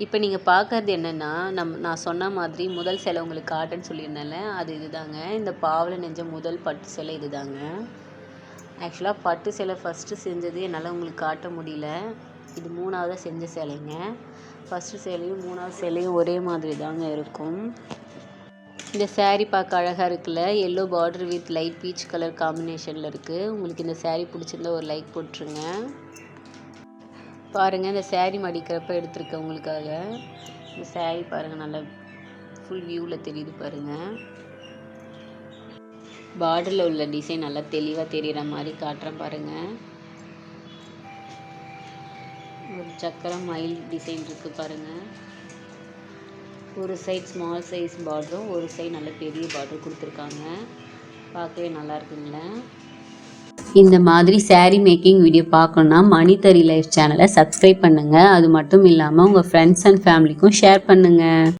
இப்போ நீங்கள் பார்க்கறது என்னென்னா நான் சொன்ன மாதிரி முதல் சேலை உங்களுக்கு காட்டுன்னு சொல்லியிருந்தேன்ல, அது இதுதாங்க. இந்த பாவாடை நெஞ்ச முதல் பட்டு சேலை இதுதாங்க. ஆக்சுவலாக பட்டு சேலை ஃபஸ்ட்டு செஞ்சது என்னால் உங்களுக்கு காட்ட முடியல. இது 3ஆவதா செஞ்ச சேலைங்க. ஃபஸ்ட்டு சேலையும் 3ஆவது சேலையும் ஒரே மாதிரி தாங்க இருக்கும். இந்த saree பார்க்க அழகாக இருக்குல்ல, yellow border with light peach colour காம்பினேஷனில் இருக்குது. உங்களுக்கு இந்த saree பிடிச்சிருந்தா ஒரு லைக் போட்டுருங்க. பாருங்கள், இந்த saree மடிக்கிறப்ப எடுத்திருக்கேன் உங்களுக்காக. இந்த saree பாருங்கள், நல்லா ஃபுல் வியூவில் தெரியுது பாருங்கள். பார்டரில் உள்ள டிசைன் நல்லா தெளிவாக தெரிகிற மாதிரி காட்டுறேன் பாருங்கள். ஒரு சக்கரம் மயில் டிசைன் இருக்குது பாருங்கள். ஒரு சைட் ஸ்மால் சைஸ் பார்டரும் ஒரு சைடு நல்ல பெரிய பார்டர் கொடுத்துருக்காங்க. பார்க்கவே நல்லா இருக்குங்களே. இந்த மாதிரி saree மேக்கிங் வீடியோ பார்க்கணுன்னா மணித்தரி லைஃப் சேனலை சப்ஸ்கிரைப் பண்ணுங்கள். அது மட்டும் இல்லாமல் உங்கள் ஃப்ரெண்ட்ஸ் அண்ட் ஃபேமிலிக்கும் ஷேர் பண்ணுங்கள்.